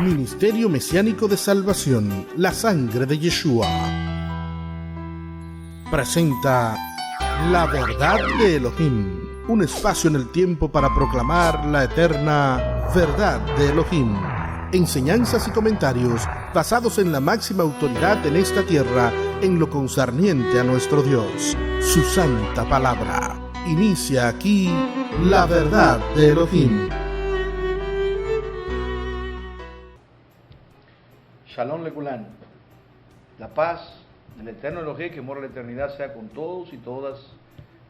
Ministerio Mesiánico de Salvación, la sangre de Yeshua, presenta La Verdad de Elohim, un espacio en el tiempo para proclamar la eterna verdad de Elohim. Enseñanzas y comentarios basados en la máxima autoridad en esta tierra en lo concerniente a nuestro Dios, su santa palabra. Inicia aquí La Verdad de Elohim. Shalom Lekulan. La paz del eterno Elohim que mora en la eternidad sea con todos y todas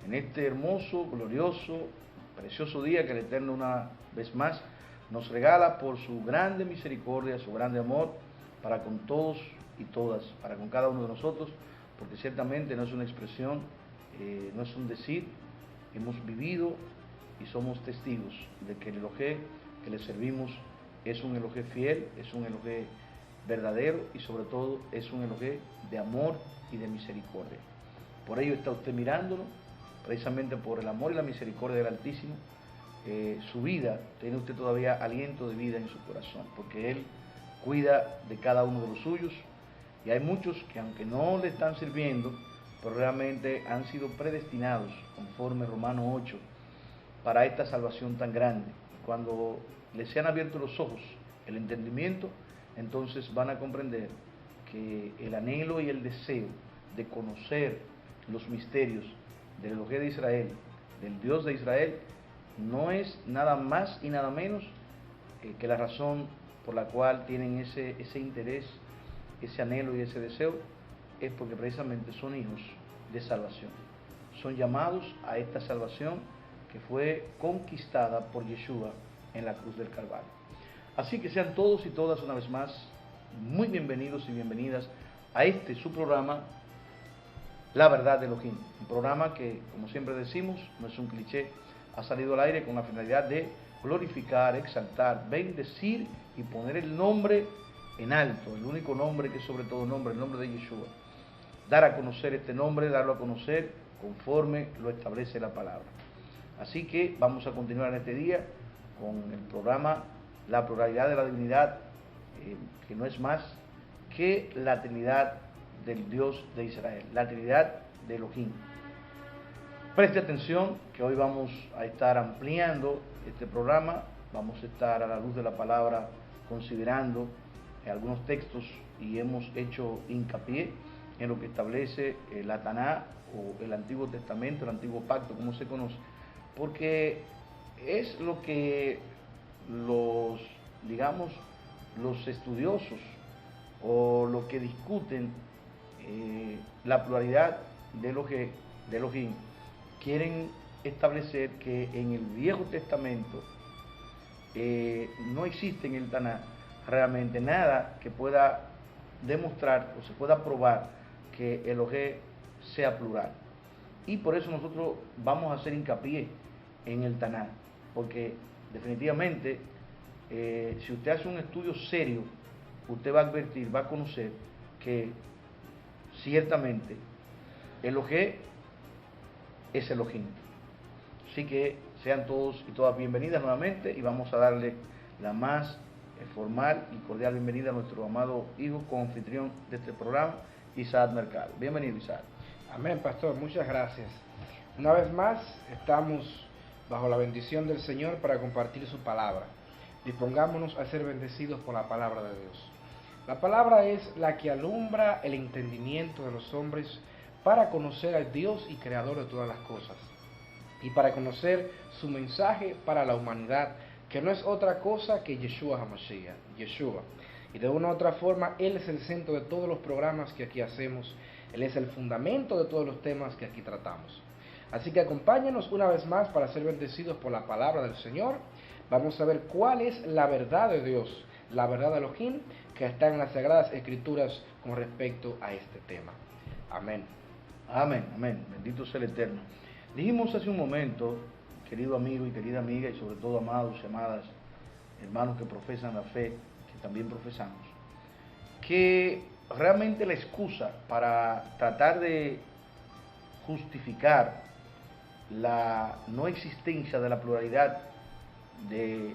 en este hermoso, glorioso, precioso día que el Eterno una vez más nos regala por su grande misericordia, su grande amor para con todos y todas, para con cada uno de nosotros, porque ciertamente no es una expresión, no es un decir, hemos vivido y somos testigos de que el Elohim que le servimos es un Elohim fiel, es un Elohim verdadero y sobre todo es un Elohim de amor y de misericordia. Por ello está usted mirándolo, precisamente por el amor y la misericordia del Altísimo. Su vida, tiene usted todavía aliento de vida en su corazón, porque Él cuida de cada uno de los suyos, y hay muchos que aunque no le están sirviendo, pero realmente han sido predestinados, conforme Romanos 8, para esta salvación tan grande. Cuando les sean abiertos los ojos, el entendimiento, entonces van a comprender que el anhelo y el deseo de conocer los misterios del Elohim de Israel, del Dios de Israel, no es nada más y nada menos que la razón por la cual tienen ese interés, ese anhelo y ese deseo, es porque precisamente son hijos de salvación. Son llamados a esta salvación que fue conquistada por Yeshua en la cruz del Calvario. Así que sean todos y todas una vez más muy bienvenidos y bienvenidas a este su programa, La Verdad de Elohim. Un programa que, como siempre decimos, no es un cliché, ha salido al aire con la finalidad de glorificar, exaltar, bendecir y poner el nombre en alto, el único nombre que es sobre todo nombre, el nombre de Yeshua. Dar a conocer este nombre, darlo a conocer conforme lo establece la palabra. Así que vamos a continuar en este día con el programa La Pluralidad de la Divinidad, que no es más que la Trinidad del Dios de Israel, la Trinidad de Elohim. Preste atención que hoy vamos a estar ampliando este programa, vamos a estar a la luz de la palabra considerando algunos textos y hemos hecho hincapié en lo que establece la Taná o el Antiguo Testamento, el Antiguo Pacto, como se conoce, porque es lo que los estudiosos o los que discuten la pluralidad de Elohim quieren establecer que en el Viejo Testamento no existe en el Taná realmente nada que pueda demostrar o se pueda probar que Elohim sea plural. Y por eso nosotros vamos a hacer hincapié en el Taná, porque definitivamente si usted hace un estudio serio, usted va a advertir, va a conocer que ciertamente Elohim es Elohim. Así que sean todos y todas bienvenidas nuevamente y vamos a darle la más formal y cordial bienvenida a nuestro amado hijo coanfitrión de este programa, Isaac Mercado. Bienvenido, Isaac. Amén, pastor, muchas gracias. Una vez más estamos bajo la bendición del Señor para compartir su palabra. Dispongámonos a ser bendecidos por la palabra de Dios. La palabra es la que alumbra el entendimiento de los hombres para conocer al Dios y Creador de todas las cosas, y para conocer su mensaje para la humanidad, que no es otra cosa que Yeshua HaMashiach, Yeshua. Y de una u otra forma, Él es el centro de todos los programas que aquí hacemos, Él es el fundamento de todos los temas que aquí tratamos. Así que acompáñenos una vez más para ser bendecidos por la palabra del Señor. Vamos a ver cuál es la verdad de Dios, la verdad de Elohim, que está en las Sagradas Escrituras con respecto a este tema. Amén. Amén, amén. Bendito sea el Eterno. Dijimos hace un momento, querido amigo y querida amiga, y sobre todo amados y amadas, hermanos que profesan la fe, que también profesamos, que realmente la excusa para tratar de justificar la no existencia de la pluralidad de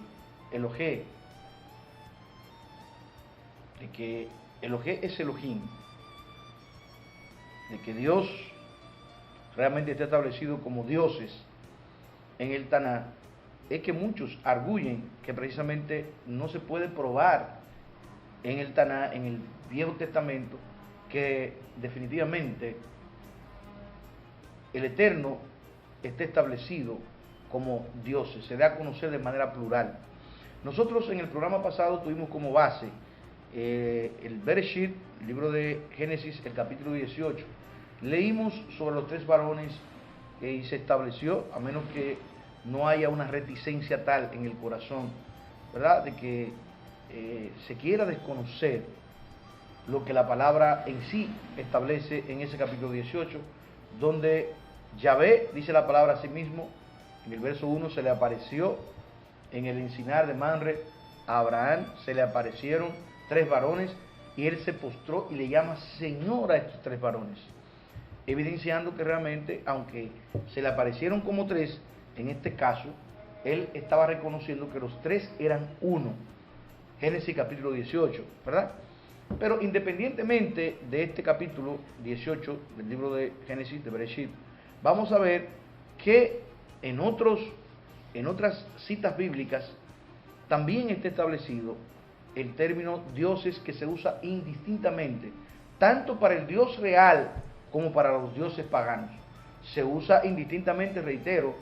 Elohim que Elohé es Elohim, de que Dios realmente está establecido como dioses en el Taná, es que muchos arguyen que precisamente no se puede probar en el Taná, en el Viejo Testamento, que definitivamente el Eterno está establecido como dioses, se da a conocer de manera plural. Nosotros en el programa pasado tuvimos como base el Bereshit, el libro de Génesis, el capítulo 18. Leímos sobre los tres varones y se estableció, a menos que no haya una reticencia tal en el corazón, ¿verdad?, de que se quiera desconocer lo que la palabra en sí establece en ese capítulo 18, donde Yahvé, dice la palabra a sí mismo, en el verso 1, se le apareció en el encinar de Manre a Abraham, se le aparecieron tres varones y él se postró y le llama Señor a estos tres varones, evidenciando que realmente, aunque se le aparecieron como tres, en este caso, él estaba reconociendo que los tres eran uno. Génesis capítulo 18, ¿verdad? Pero independientemente de este capítulo 18 del libro de Génesis, de Bereshit, vamos a ver que en otras citas bíblicas también está establecido el término dioses, que se usa indistintamente, tanto para el Dios real como para los dioses paganos. Se usa indistintamente, reitero,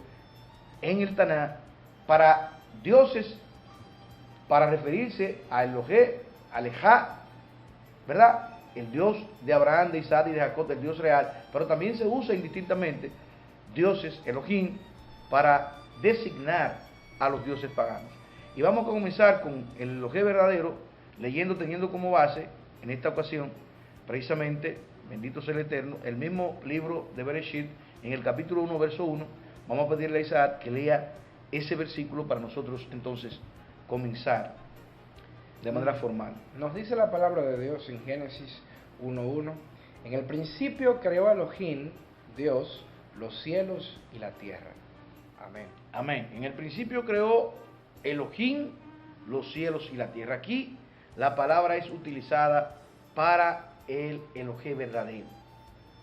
en el Taná para dioses, para referirse a Elohé, a Lejá, ¿verdad?, el Dios de Abraham, de Isaac y de Jacob, el Dios real, pero también se usa indistintamente dioses, Elohim, para designar a los dioses paganos. Y vamos a comenzar con el Elohé verdadero, teniendo como base, en esta ocasión, precisamente, bendito sea el Eterno, el mismo libro de Bereshit, en el capítulo 1, verso 1, vamos a pedirle a Isaac que lea ese versículo para nosotros entonces comenzar de manera formal. Nos dice la palabra de Dios en Génesis 1:1: en el principio creó Elohim, Dios, los cielos y la tierra. Amén. Amén. En el principio creó Elohim los cielos y la tierra. Aquí la palabra es utilizada para el Elohé verdadero.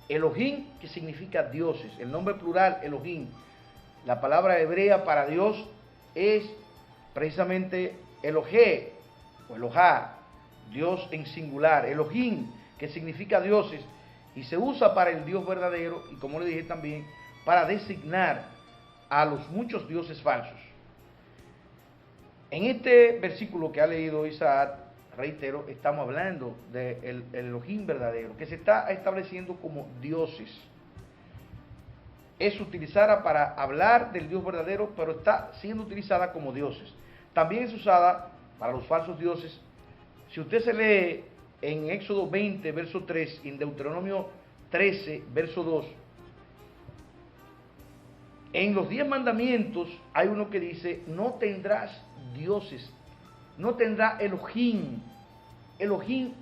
Elohim, que significa dioses, el nombre plural Elohim. La palabra hebrea para Dios es precisamente Elohé o Elohá, Dios en singular. Elohim, que significa dioses, y se usa para el Dios verdadero, y como le dije también, para designar a los muchos dioses falsos. En este versículo que ha leído Isaac, reitero, estamos hablando del Elohim verdadero, que se está estableciendo como dioses. Es utilizada para hablar del Dios verdadero, pero está siendo utilizada como dioses. También es usada para los falsos dioses. Si usted se lee en Éxodo 20, verso 3, y en Deuteronomio 13, verso 2, en los 10 mandamientos hay uno que dice: no tendrás dioses, no tendrá Elohim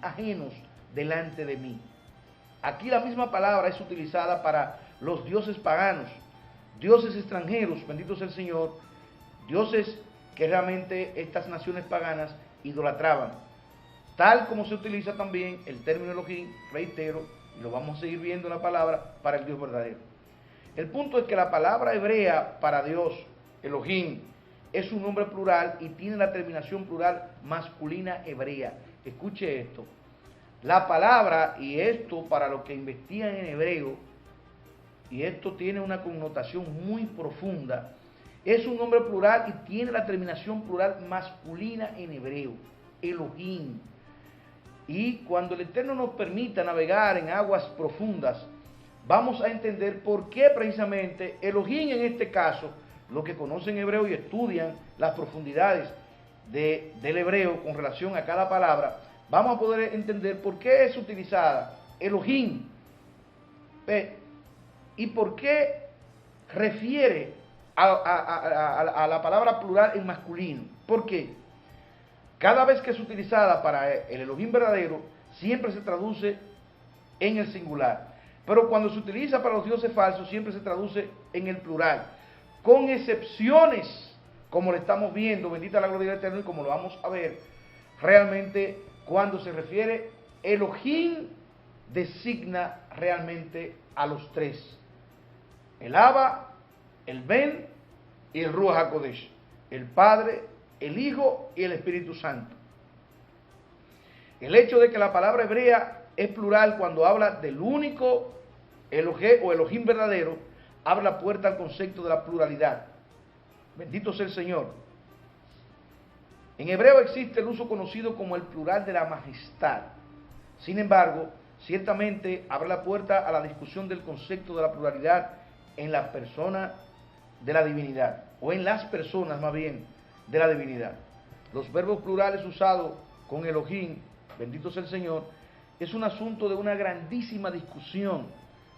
ajenos delante de mí. Aquí la misma palabra es utilizada para los dioses paganos, dioses extranjeros, bendito sea el Señor, dioses que realmente estas naciones paganas idolatraban, tal como se utiliza también el término Elohim, reitero, y lo vamos a seguir viendo en la palabra, para el Dios verdadero. El punto es que la palabra hebrea para Dios, Elohim, es un nombre plural y tiene la terminación plural masculina hebrea. Escuche esto, la palabra, y esto para los que investigan en hebreo, y esto tiene una connotación muy profunda, es un nombre plural y tiene la terminación plural masculina en hebreo, Elohim. Y cuando el Eterno nos permita navegar en aguas profundas, vamos a entender por qué precisamente Elohim, en este caso, los que conocen hebreo y estudian las profundidades del hebreo con relación a cada palabra, vamos a poder entender por qué es utilizada Elohim y por qué refiere a la palabra plural en masculino. ¿Por qué? Cada vez que es utilizada para el Elohim verdadero, siempre se traduce en el singular. Pero cuando se utiliza para los dioses falsos, siempre se traduce en el plural. Con excepciones, como lo estamos viendo, bendita la gloria del Eterno, y como lo vamos a ver, realmente cuando se refiere Elohim, designa realmente a los tres: el Abba, el Ben y el Ruach HaKodesh, el Padre, el Hijo y el Espíritu Santo. El hecho de que la palabra hebrea es plural cuando habla del único Elohim o Elohim verdadero, abre la puerta al concepto de la pluralidad. Bendito sea el Señor. En hebreo existe el uso conocido como el plural de la majestad. Sin embargo, ciertamente abre la puerta a la discusión del concepto de la pluralidad en la persona de la divinidad, o en las personas más bien de la divinidad. Los verbos plurales usados con Elohim, bendito sea el Señor, es un asunto de una grandísima discusión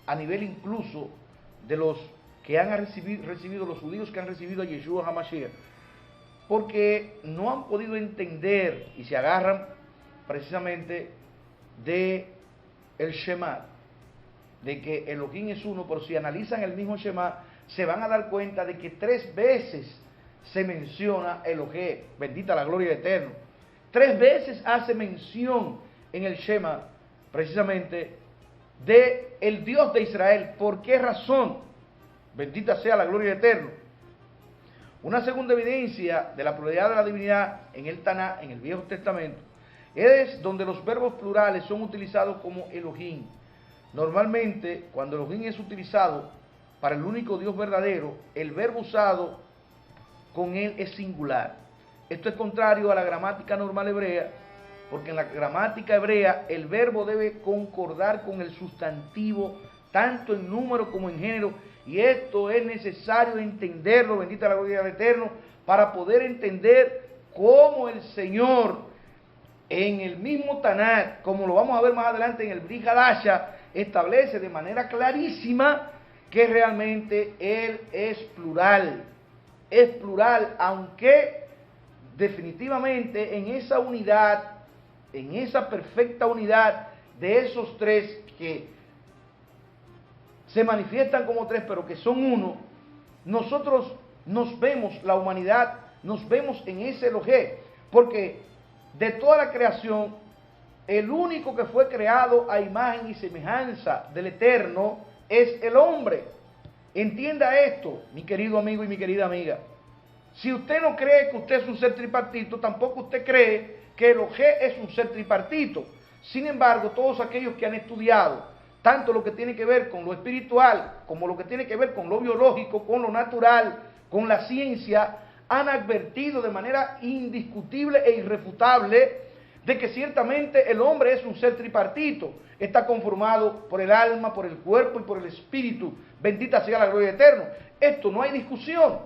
a nivel incluso de los que han recibido los judíos que han recibido a Yeshua HaMashiach, porque no han podido entender y se agarran precisamente de el Shema, de que Elohim es uno, pero si analizan el mismo Shema, se van a dar cuenta de que 3 veces se menciona Elohim, bendita la gloria del Eterno. 3 veces hace mención en el Shema, precisamente, de el Dios de Israel. ¿Por qué razón? Bendita sea la gloria del Eterno. Una segunda evidencia de la pluralidad de la divinidad en el Taná, en el Viejo Testamento, es donde los verbos plurales son utilizados como Elohim. Normalmente, cuando Elohim es utilizado para el único Dios verdadero, el verbo usado con él es singular. Esto es contrario a la gramática normal hebrea, porque en la gramática hebrea el verbo debe concordar con el sustantivo, tanto en número como en género, y esto es necesario entenderlo, bendita la gloria del Eterno, para poder entender cómo el Señor, en el mismo Tanakh, como lo vamos a ver más adelante en el Brit Hadasha, establece de manera clarísima que realmente Él es plural, aunque definitivamente en esa unidad, en esa perfecta unidad de esos 3 que se manifiestan como 3 pero que son uno, nosotros nos vemos, la humanidad, nos vemos en ese Elohim, porque de toda la creación, el único que fue creado a imagen y semejanza del Eterno es el hombre. Entienda esto, mi querido amigo y mi querida amiga. Si usted no cree que usted es un ser tripartito, tampoco usted cree que Elohim es un ser tripartito. Sin embargo, todos aquellos que han estudiado tanto lo que tiene que ver con lo espiritual, como lo que tiene que ver con lo biológico, con lo natural, con la ciencia, han advertido de manera indiscutible e irrefutable de que ciertamente el hombre es un ser tripartito. Está conformado por el alma, por el cuerpo y por el espíritu. Bendita sea la gloria eterna. Esto no hay discusión.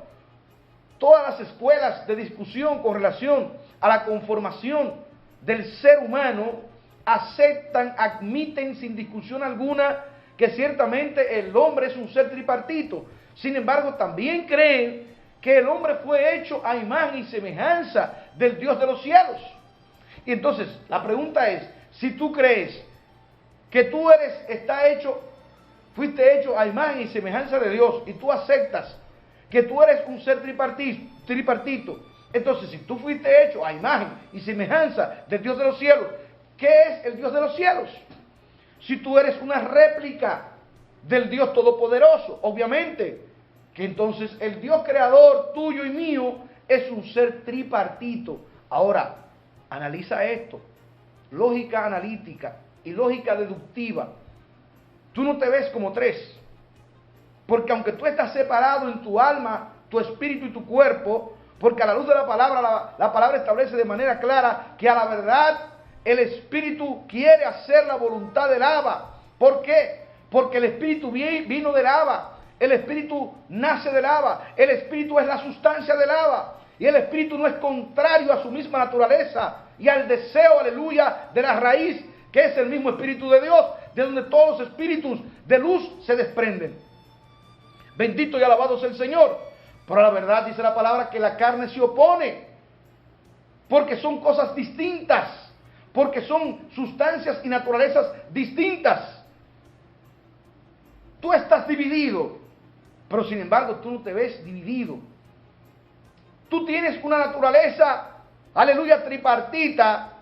Todas las escuelas de discusión con relación a la conformación del ser humano aceptan, admiten sin discusión alguna que ciertamente el hombre es un ser tripartito. Sin embargo, también creen que el hombre fue hecho a imagen y semejanza del Dios de los cielos. Y entonces, la pregunta es, si tú crees que tú fuiste hecho a imagen y semejanza de Dios, y tú aceptas que tú eres un ser tripartito, entonces si tú fuiste hecho a imagen y semejanza del Dios de los cielos, ¿qué es el Dios de los cielos? Si tú eres una réplica del Dios Todopoderoso, obviamente que entonces el Dios creador tuyo y mío es un ser tripartito. Ahora, analiza esto, lógica analítica y lógica deductiva. Tú no te ves como 3, porque aunque tú estás separado en tu alma, tu espíritu y tu cuerpo, porque a la luz de la palabra establece de manera clara que a la verdad el espíritu quiere hacer la voluntad del Abba. ¿Por qué? Porque el espíritu vino del Abba. El espíritu nace del Abba. El espíritu es la sustancia del Abba. Y el espíritu no es contrario a su misma naturaleza y al deseo, aleluya, de la raíz, que es el mismo espíritu de Dios, de donde todos los espíritus de luz se desprenden. Bendito y alabado sea el Señor. Pero la verdad dice la palabra que la carne se opone, porque son cosas distintas, porque son sustancias y naturalezas distintas. Tú estás dividido, pero sin embargo tú no te ves dividido. Tú tienes una naturaleza, aleluya, tripartita,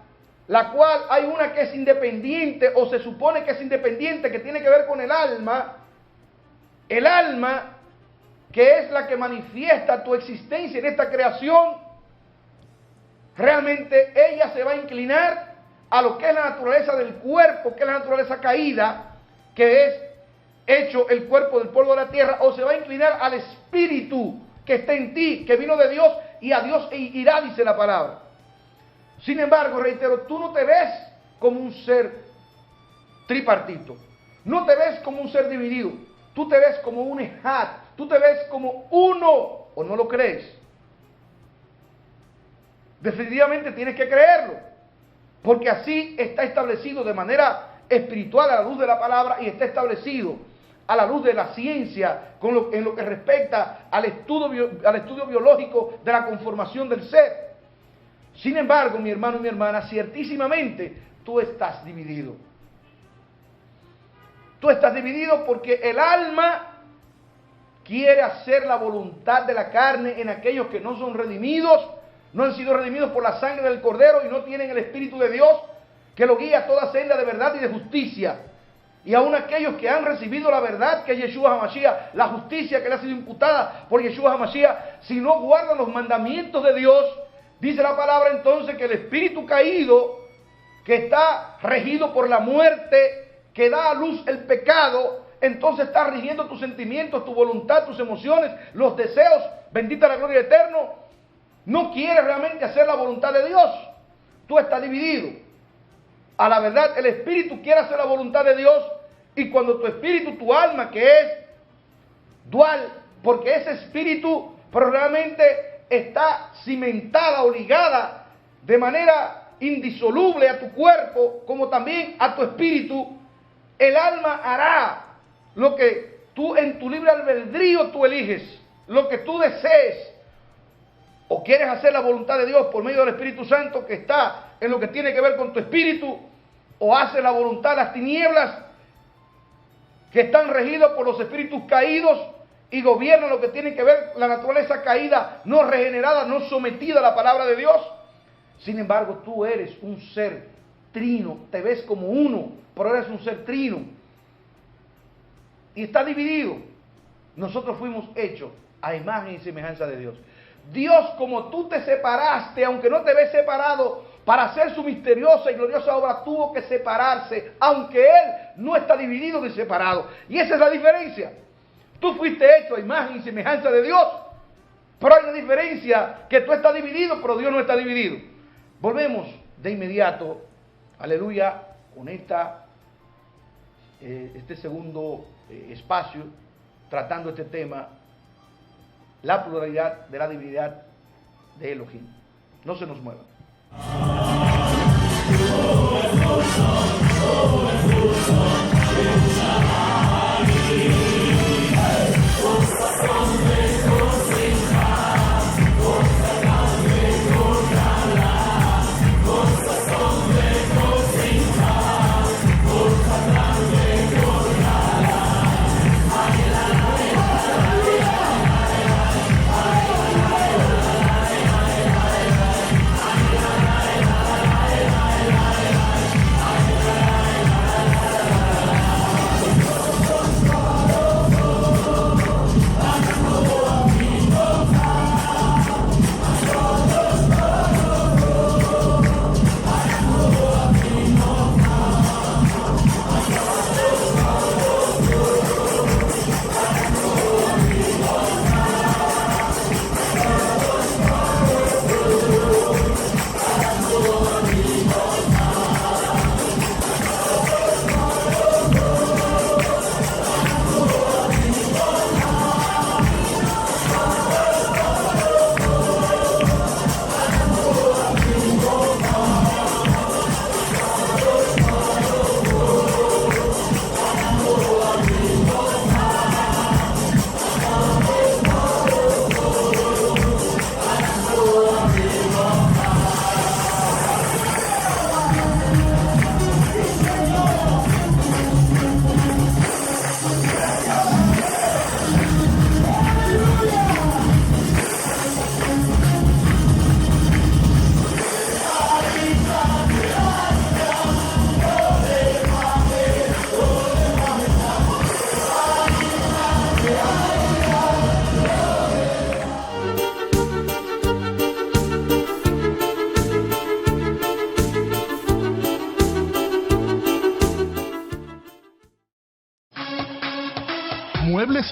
la cual hay una que es independiente, o se supone que es independiente, que tiene que ver con el alma que es la que manifiesta tu existencia en esta creación. Realmente ella se va a inclinar a lo que es la naturaleza del cuerpo, que es la naturaleza caída, que es hecho el cuerpo del polvo de la tierra, o se va a inclinar al espíritu que está en ti, que vino de Dios, y a Dios irá, dice la palabra. Sin embargo, reitero, tú no te ves como un ser tripartito, no te ves como un ser dividido, tú te ves como un ejad, tú te ves como uno, ¿o no lo crees? Definitivamente tienes que creerlo, porque así está establecido de manera espiritual a la luz de la palabra, y está establecido a la luz de la ciencia en lo que respecta al estudio biológico de la conformación del ser. Sin embargo, mi hermano y mi hermana, ciertísimamente tú estás dividido. Tú estás dividido porque el alma quiere hacer la voluntad de la carne en aquellos que no son redimidos, no han sido redimidos por la sangre del Cordero y no tienen el Espíritu de Dios que lo guía a toda senda de verdad y de justicia. Y aún aquellos que han recibido la verdad que es Yeshua HaMashiach, la justicia que le ha sido imputada por Yeshua HaMashiach, si no guardan los mandamientos de Dios, dice la palabra entonces que el espíritu caído, que está regido por la muerte, que da a luz el pecado, entonces está rigiendo tus sentimientos, tu voluntad, tus emociones, los deseos, bendita la gloria eterna. No quieres realmente hacer la voluntad de Dios. Tú estás dividido. A la verdad, el espíritu quiere hacer la voluntad de Dios, y cuando tu espíritu, tu alma, que es dual, porque ese espíritu, pero realmente está cimentada o ligada de manera indisoluble a tu cuerpo, como también a tu espíritu, el alma hará lo que tú en tu libre albedrío tú eliges, lo que tú desees, o quieres hacer la voluntad de Dios por medio del Espíritu Santo que está en lo que tiene que ver con tu espíritu, o haces la voluntad de las tinieblas que están regidos por los espíritus caídos y gobiernan lo que tiene que ver la naturaleza caída, no regenerada, no sometida a la palabra de Dios. Sin embargo, tú eres un ser trino, te ves como uno, pero eres un ser trino. Y está dividido. Nosotros fuimos hechos a imagen y semejanza de Dios. Dios, como tú te separaste, aunque no te ves separado, para hacer su misteriosa y gloriosa obra tuvo que separarse, aunque Él no está dividido ni separado. Y esa es la diferencia. Tú fuiste hecho a imagen y semejanza de Dios, pero hay una diferencia, que tú estás dividido, pero Dios no está dividido. Volvemos de inmediato, aleluya, con este segundo espacio, tratando este tema, la pluralidad de la divinidad de Elohim. No se nos muevan.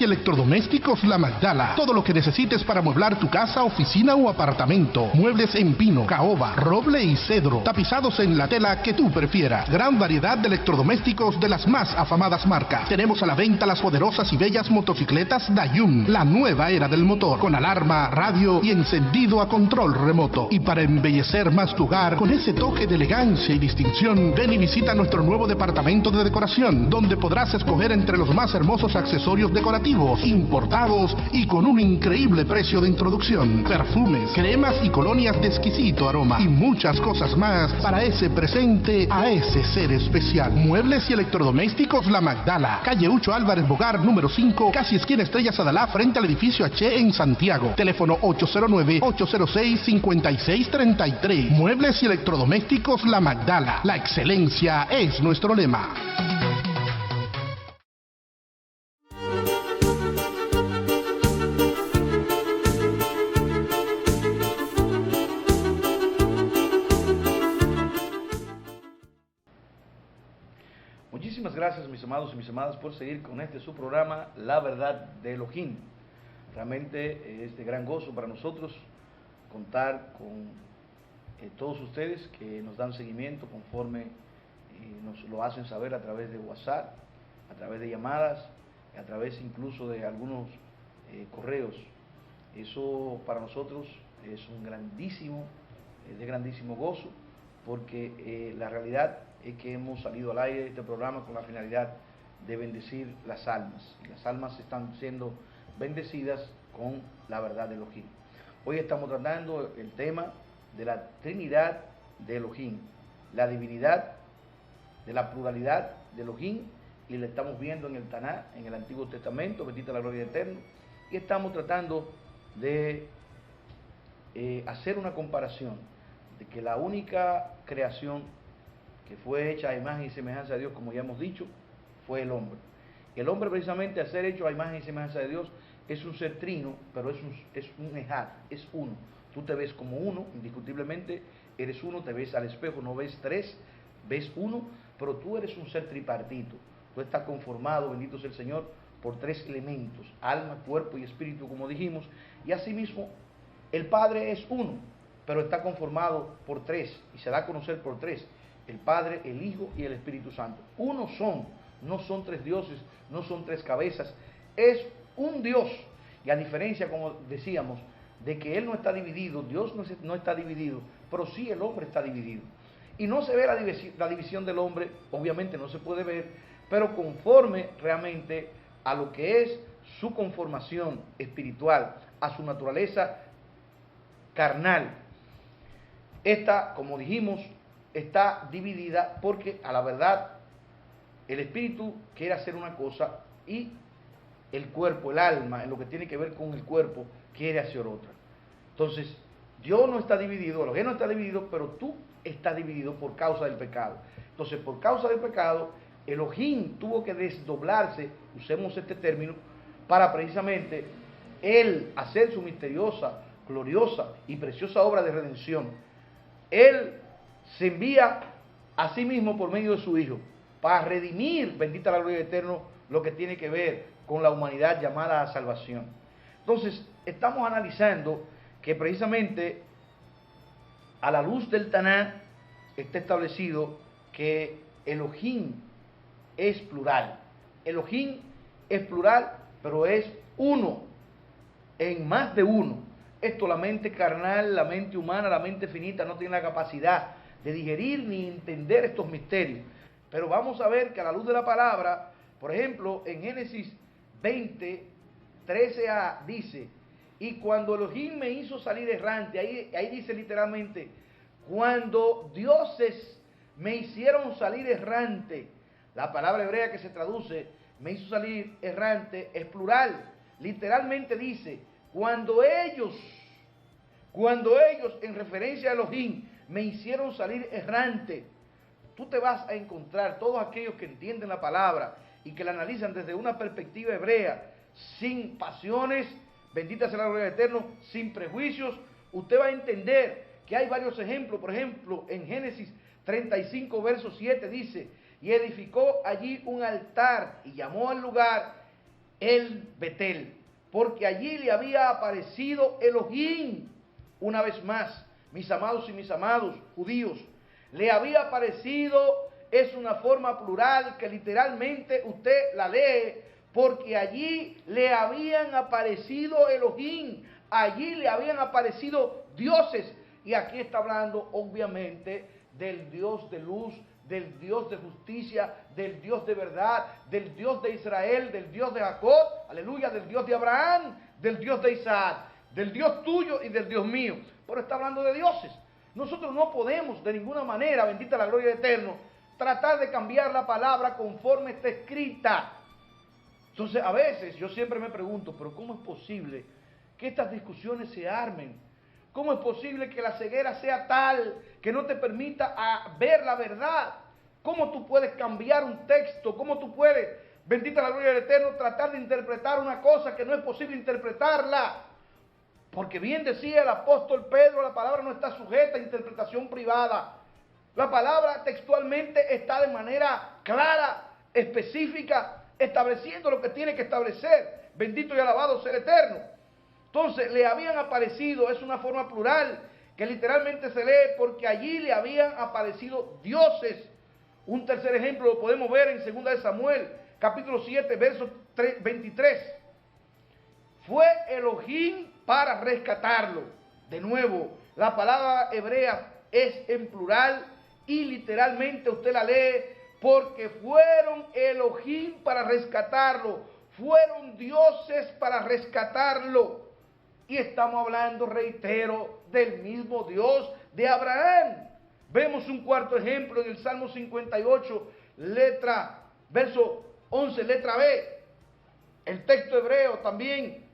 Muebles y electrodomésticos La Magdala. Todo lo que necesites para amueblar tu casa, oficina o apartamento. Muebles en pino, caoba, roble y cedro. Tapizados en la tela que tú prefieras. Gran variedad de electrodomésticos de las más afamadas marcas. Tenemos a la venta las poderosas y bellas motocicletas Dayun. La nueva era del motor. Con alarma, radio y encendido a control remoto. Y para embellecer más tu hogar con ese toque de elegancia y distinción, ven y visita nuestro nuevo departamento de decoración, donde podrás escoger entre los más hermosos accesorios decorativos, importados y con un increíble precio de introducción. Perfumes, cremas y colonias de exquisito aroma y muchas cosas más para ese presente a ese ser especial. Muebles y electrodomésticos La Magdala, calle Ucho Álvarez Bogar, número 5, casi esquina Estrellas Adalá, frente al edificio H en Santiago. Teléfono 809-806-5633. Muebles y electrodomésticos La Magdala. La excelencia es nuestro lema. Muchísimas gracias, mis amados y mis amadas, por seguir con su programa, La Verdad de Elohim. Realmente es de gran gozo para nosotros contar con todos ustedes que nos dan seguimiento conforme nos lo hacen saber a través de WhatsApp, a través de llamadas, a través incluso de algunos correos. Eso para nosotros es de grandísimo gozo, porque la realidad es que hemos salido al aire de este programa con la finalidad de bendecir las almas. Y las almas están siendo bendecidas con la verdad de Elohim. Hoy estamos tratando el tema de la Trinidad de Elohim, la divinidad de la pluralidad de Elohim, y la estamos viendo en el Taná, en el Antiguo Testamento, bendita la gloria eterna, y estamos tratando de hacer una comparación de que la única creación que fue hecha a imagen y semejanza de Dios, como ya hemos dicho, fue el hombre. El hombre, precisamente, al ser hecho a imagen y semejanza de Dios, es un ser trino, pero es un ejad, es uno. Tú te ves como uno, indiscutiblemente eres uno, te ves al espejo, no ves tres, ves uno, pero tú eres un ser tripartito. Tú estás conformado, bendito sea el Señor, por tres elementos: alma, cuerpo y espíritu, como dijimos, y asimismo el Padre es uno, pero está conformado por tres, y se da a conocer por tres: el Padre, el Hijo y el Espíritu Santo. Uno son, no son tres dioses, no son tres cabezas, es un Dios. Y a diferencia, como decíamos, de que Él no está dividido, Dios no está dividido, pero sí el hombre está dividido. Y no se ve la división del hombre, obviamente no se puede ver, pero conforme realmente a lo que es su conformación espiritual, a su naturaleza carnal. Esta, como dijimos, está dividida porque a la verdad el espíritu quiere hacer una cosa y el cuerpo, el alma, en lo que tiene que ver con el cuerpo, quiere hacer otra. Entonces, Dios no está dividido, Elohim no está dividido, pero tú estás dividido por causa del pecado. Entonces, por causa del pecado, Elohim tuvo que desdoblarse, usemos este término, para precisamente Él hacer su misteriosa, gloriosa y preciosa obra de redención. Él se envía a sí mismo por medio de su Hijo para redimir, bendita la gloria eterna, lo que tiene que ver con la humanidad llamada a salvación. Entonces, estamos analizando que precisamente a la luz del Taná está establecido que Elohim es plural. Elohim es plural, pero es uno, en más de uno. Esto la mente carnal, la mente humana, la mente finita no tiene la capacidad de digerir ni entender estos misterios. Pero vamos a ver que a la luz de la palabra, por ejemplo, en Génesis 20, 13a dice: y cuando Elohim me hizo salir errante, ahí dice literalmente, cuando dioses me hicieron salir errante. La palabra hebrea que se traduce, me hizo salir errante, es plural. Literalmente dice, cuando ellos, en referencia a Elohim, me hicieron salir errante. Tú te vas a encontrar, todos aquellos que entienden la palabra y que la analizan desde una perspectiva hebrea, sin pasiones, bendita sea la gloria del Eterno, sin prejuicios, usted va a entender que hay varios ejemplos. Por ejemplo, en Génesis 35, verso 7 dice, y edificó allí un altar y llamó al lugar el Betel, porque allí le había aparecido Elohim. Una vez más, mis amados y mis amados judíos, le había aparecido, es una forma plural que literalmente usted la lee, porque allí le habían aparecido Elohim, allí le habían aparecido dioses, y aquí está hablando obviamente del Dios de luz, del Dios de justicia, del Dios de verdad, del Dios de Israel, del Dios de Jacob, aleluya, del Dios de Abraham, del Dios de Isaac, del Dios tuyo y del Dios mío. Pero está hablando de dioses. Nosotros no podemos de ninguna manera, bendita la gloria del Eterno, tratar de cambiar la palabra conforme está escrita. Entonces a veces yo siempre me pregunto, pero ¿cómo es posible que estas discusiones se armen? ¿Cómo es posible que la ceguera sea tal que no te permita ver la verdad? ¿Cómo tú puedes cambiar un texto? ¿Cómo tú puedes, bendita la gloria del Eterno, tratar de interpretar una cosa que no es posible interpretarla? Porque bien decía el apóstol Pedro, la palabra no está sujeta a interpretación privada. La palabra textualmente está de manera clara, específica, estableciendo lo que tiene que establecer. Bendito y alabado sea el Eterno. Entonces, le habían aparecido, es una forma plural, que literalmente se lee, porque allí le habían aparecido dioses. Un tercer ejemplo lo podemos ver en 2 de Samuel, capítulo 7, verso 23. Fue Elohim para rescatarlo. De nuevo, la palabra hebrea es en plural y literalmente usted la lee, porque fueron Elohim para rescatarlo, fueron dioses para rescatarlo. Y estamos hablando, reitero, del mismo Dios de Abraham. Vemos un cuarto ejemplo en el Salmo 58, verso 11, letra B. El texto hebreo también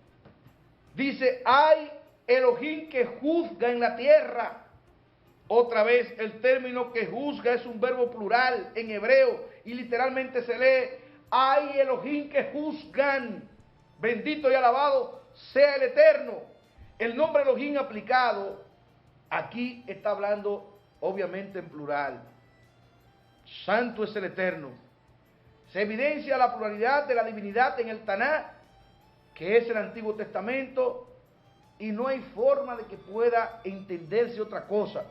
dice, hay Elohim que juzga en la tierra. Otra vez, el término que juzga es un verbo plural en hebreo y literalmente se lee, hay Elohim que juzgan. Bendito y alabado sea el Eterno. El nombre Elohim aplicado aquí está hablando obviamente en plural. Santo es el Eterno. Se evidencia la pluralidad de la divinidad en el Taná, que es el Antiguo Testamento, y no hay forma de que pueda entenderse otra cosa,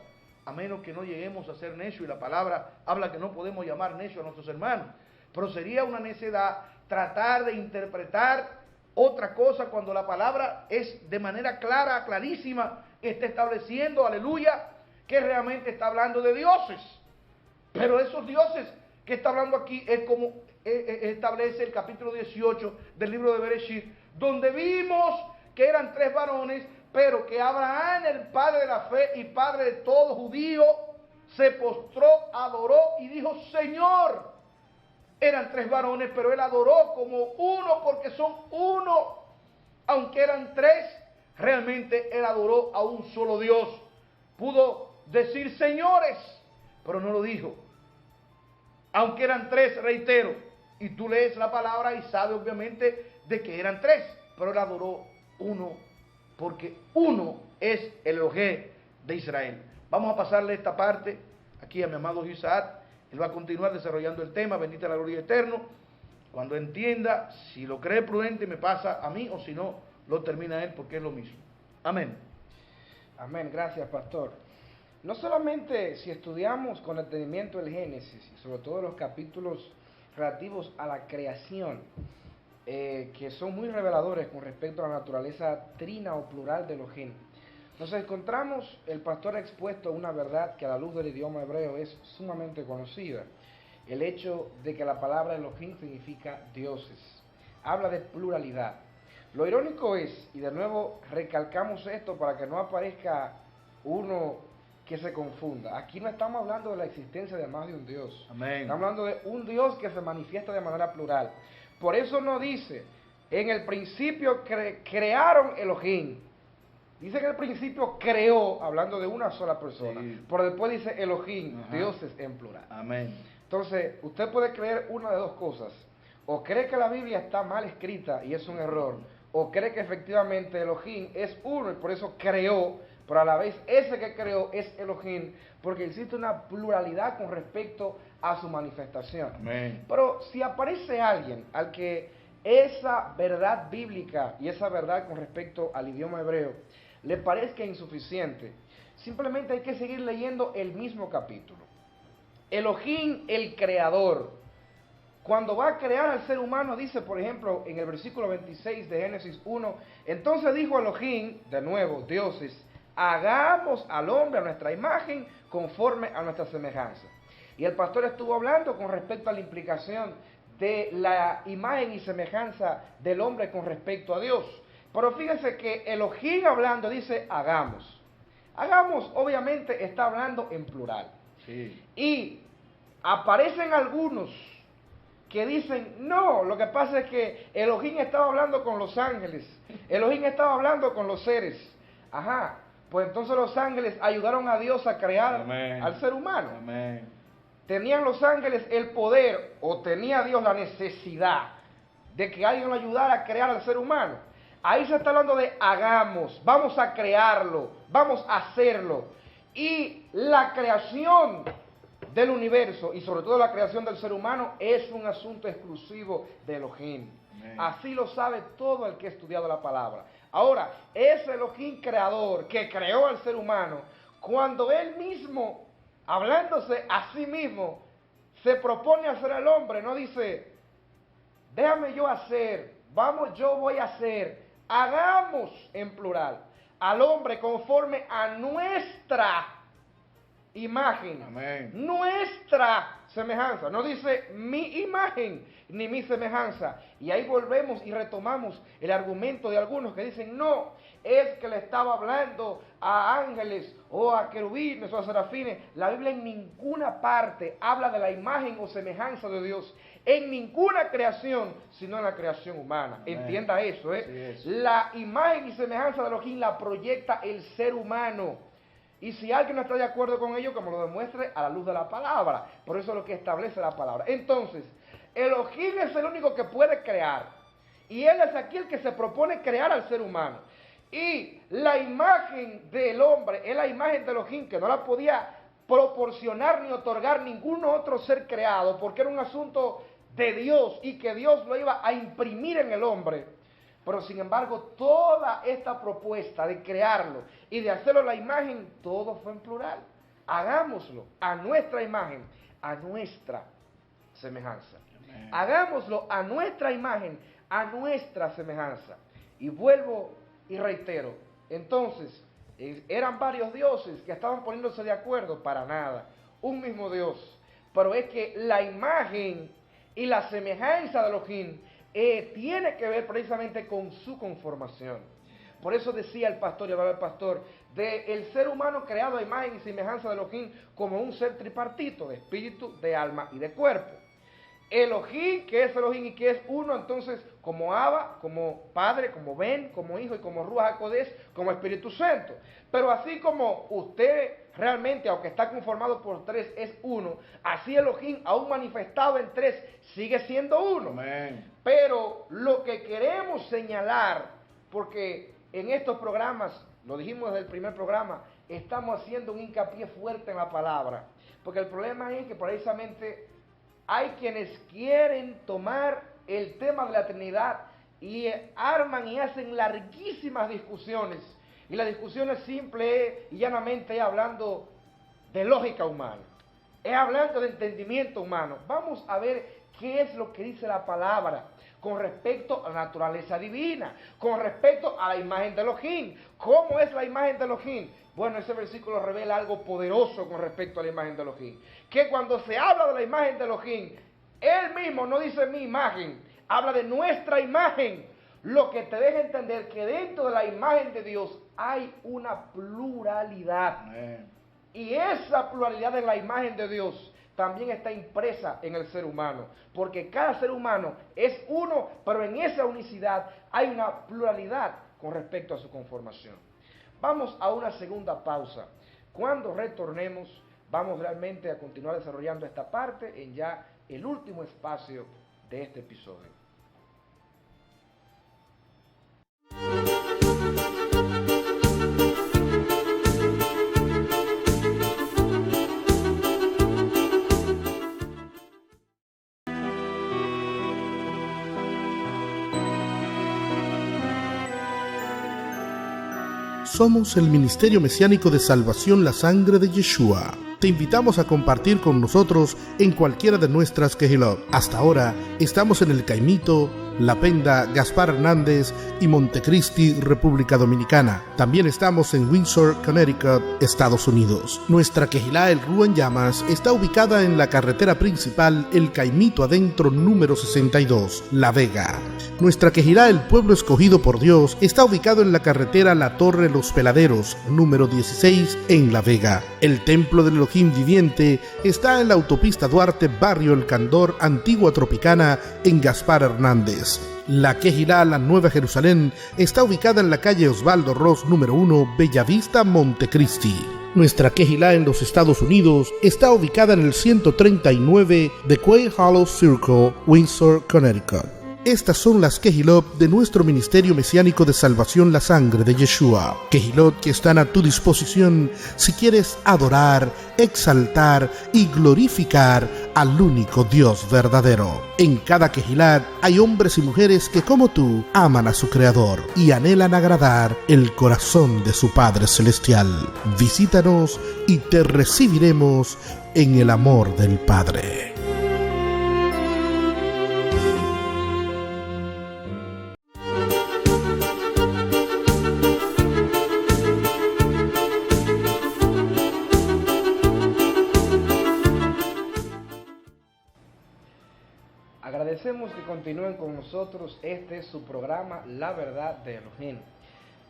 a menos que no lleguemos a ser necios, y la palabra habla que no podemos llamar necios a nuestros hermanos, pero sería una necedad tratar de interpretar otra cosa cuando la palabra es de manera clara, clarísima, que está estableciendo, aleluya, que realmente está hablando de dioses. Pero esos dioses que está hablando aquí es como establece el capítulo 18 del libro de Bereshit, donde vimos que eran 3 varones, pero que Abraham, el padre de la fe y padre de todo judío, se postró, adoró y dijo, Señor. Eran 3 varones, pero él adoró como uno porque son uno. Aunque eran 3, realmente él adoró a un solo Dios. Pudo decir señores, pero no lo dijo. Aunque eran 3, reitero, y tú lees la palabra y sabes obviamente de que eran 3, pero él adoró uno porque uno es el Elohim de Israel. Vamos a pasarle esta parte aquí a mi amado Isaac. Él va a continuar desarrollando el tema, bendita la gloria eterna. Cuando entienda, si lo cree prudente, me pasa a mí, o si no, lo termina él, porque es lo mismo. Amén. Amén, gracias pastor. No solamente si estudiamos con detenimiento el Génesis, y sobre todo los capítulos relativos a la creación, que son muy reveladores con respecto a la naturaleza trina o plural de Elohim, nos encontramos, el pastor ha expuesto una verdad que a la luz del idioma hebreo es sumamente conocida. El hecho de que la palabra Elohim significa dioses. Habla de pluralidad. Lo irónico es, y de nuevo recalcamos esto para que no aparezca uno que se confunda. Aquí no estamos hablando de la existencia de más de un Dios. Amén. Estamos hablando de un Dios que se manifiesta de manera plural. Por eso no dice, en el principio crearon Elohim. Dice que al principio creó, hablando de una sola persona, sí. Pero después dice Elohim, dioses en plural. Amén. Entonces, usted puede creer una de dos cosas. O cree que la Biblia está mal escrita y es un error, o cree que efectivamente Elohim es uno y por eso creó, pero a la vez ese que creó es Elohim, porque existe una pluralidad con respecto a su manifestación. Amén. Pero si aparece alguien al que esa verdad bíblica y esa verdad con respecto al idioma hebreo le parezca insuficiente, simplemente hay que seguir leyendo el mismo capítulo. Elohim, el creador, cuando va a crear al ser humano, dice, por ejemplo, en el versículo 26 de Génesis 1, entonces dijo Elohim, de nuevo, dioses, hagamos al hombre a nuestra imagen, conforme a nuestra semejanza. Y el pastor estuvo hablando con respecto a la implicación de la imagen y semejanza del hombre con respecto a Dios. Pero fíjense que Elohim hablando dice hagamos. Hagamos obviamente está hablando en plural. Sí. Y aparecen algunos que dicen, no, lo que pasa es que Elohim estaba hablando con los ángeles, Elohim estaba hablando con los seres. Ajá, pues entonces los ángeles ayudaron a Dios a crear Amén. al ser humano. Amén. ¿Tenían los ángeles el poder o tenía Dios la necesidad de que alguien lo ayudara a crear al ser humano? Ahí se está hablando de hagamos, vamos a crearlo, vamos a hacerlo. Y la creación del universo y sobre todo la creación del ser humano es un asunto exclusivo de Elohim. Amén. Así lo sabe todo el que ha estudiado la palabra. Ahora, ese Elohim creador que creó al ser humano, cuando él mismo, hablándose a sí mismo, se propone hacer al hombre, no dice, déjame yo hacer, vamos, yo voy a hacer, hagamos en plural, al hombre conforme a nuestra imagen, Amén. nuestra semejanza. No dice mi imagen ni mi semejanza. Y ahí volvemos y retomamos el argumento de algunos que dicen, no, es que le estaba hablando a ángeles o a querubines o a serafines. La Biblia en ninguna parte habla de la imagen o semejanza de Dios. En ninguna creación, sino en la creación humana. Amén. Entienda eso, ¿eh? Sí, es. La imagen y semejanza de Elohim la proyecta el ser humano. Y si alguien no está de acuerdo con ello, que me lo demuestre a la luz de la palabra. Por eso es lo que establece la palabra. Entonces, Elohim es el único que puede crear. Y Él es aquí el que se propone crear al ser humano. Y la imagen del hombre es la imagen de Elohim, que no la podía proporcionar ni otorgar ningún otro ser creado, porque era un asunto de Dios y que Dios lo iba a imprimir en el hombre. Pero sin embargo, toda esta propuesta de crearlo y de hacerlo a la imagen, todo fue en plural. Hagámoslo a nuestra imagen, a nuestra semejanza. Amén. Hagámoslo a nuestra imagen, a nuestra semejanza. Y vuelvo y reitero, entonces, eran varios dioses que estaban poniéndose de acuerdo, para nada, un mismo Dios. Pero es que la imagen y la semejanza de Elohim tiene que ver precisamente con su conformación. Por eso decía el pastor, y hablaba el pastor, de el ser humano creado a imagen y semejanza de Elohim como un ser tripartito, de espíritu, de alma y de cuerpo. Elohim, que es Elohim y que es uno, entonces, como Abba, como Padre, como Ben, como Hijo y como Ruach HaKodesh, como Espíritu Santo. Pero así como usted realmente, aunque está conformado por tres, es uno, así Elohim, aún manifestado en tres, sigue siendo uno. Amén. Pero lo que queremos señalar, porque en estos programas, lo dijimos desde el primer programa, estamos haciendo un hincapié fuerte en la palabra. Porque el problema es que precisamente hay quienes quieren tomar el tema de la Trinidad y arman y hacen larguísimas discusiones. Y la discusión es simple y llanamente hablando de lógica humana. Es hablando de entendimiento humano. Vamos a ver qué es lo que dice la palabra con respecto a la naturaleza divina, con respecto a la imagen de Elohim. ¿Cómo es la imagen de Elohim? Bueno, ese versículo revela algo poderoso con respecto a la imagen de Elohim. Que cuando se habla de la imagen de Elohim, él mismo no dice mi imagen, habla de nuestra imagen. Lo que te deja entender que dentro de la imagen de Dios hay una pluralidad. Amén. Y esa pluralidad de la imagen de Dios también está impresa en el ser humano. Porque cada ser humano es uno, pero en esa unicidad hay una pluralidad con respecto a su conformación. Vamos a una segunda pausa. Cuando retornemos, vamos realmente a continuar desarrollando esta parte en ya el último espacio de este episodio. Somos el Ministerio Mesiánico de Salvación La Sangre de Yeshua. Te invitamos a compartir con nosotros en cualquiera de nuestras Kehilot. Hasta ahora estamos en el Caimito, La Penda, Gaspar Hernández y Montecristi, República Dominicana. También estamos en Windsor, Connecticut, Estados Unidos. Nuestra Kehilá El Rúa en Llamas está ubicada en la carretera principal El Caimito Adentro número 62, La Vega. Nuestra Kehilá El Pueblo Escogido por Dios está ubicado en la carretera La Torre Los Peladeros número 16 en La Vega. El Templo del Elohim Viviente está en la autopista Duarte, barrio El Candor, Antigua Tropicana, en Gaspar Hernández. La Kehilá La Nueva Jerusalén está ubicada en la calle Osvaldo Ross número 1, Bellavista, Montecristi. Nuestra Kehilá en los Estados Unidos está ubicada en el 139 de Quail Hollow Circle, Windsor, Connecticut. Estas son las Kehilot de nuestro Ministerio Mesiánico de Salvación La Sangre de Yeshua. Kehilot que están a tu disposición si quieres adorar, exaltar y glorificar al único Dios verdadero. En cada Kehilat hay hombres y mujeres que, como tú, aman a su Creador y anhelan agradar el corazón de su Padre Celestial. Visítanos y te recibiremos en el amor del Padre. Agradecemos que continúen con nosotros. Este es su programa La Verdad de Elohim.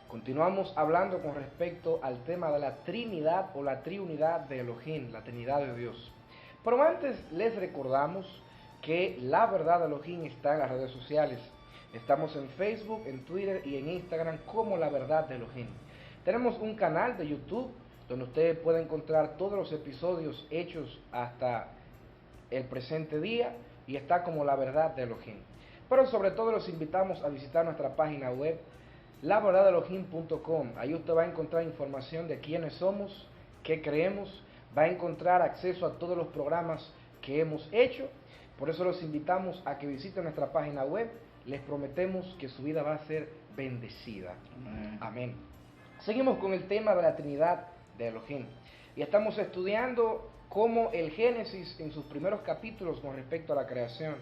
Continuamos hablando con respecto al tema de la Trinidad o la Triunidad de Elohim, la Trinidad de Dios. Pero antes les recordamos que La Verdad de Elohim está en las redes sociales. Estamos en Facebook, en Twitter y en Instagram como La Verdad de Elohim. Tenemos un canal de YouTube donde usted puede encontrar todos los episodios hechos hasta el presente día, y está como La Verdad de Elohim. Pero sobre todo los invitamos a visitar nuestra página web, laverdadelohim.com. Ahí usted va a encontrar información de quiénes somos, qué creemos, va a encontrar acceso a todos los programas que hemos hecho. Por eso los invitamos a que visiten nuestra página web. Les prometemos que su vida va a ser bendecida. Amén. Seguimos con el tema de la Trinidad de Elohim. Y estamos estudiando cómo el Génesis en sus primeros capítulos con respecto a la creación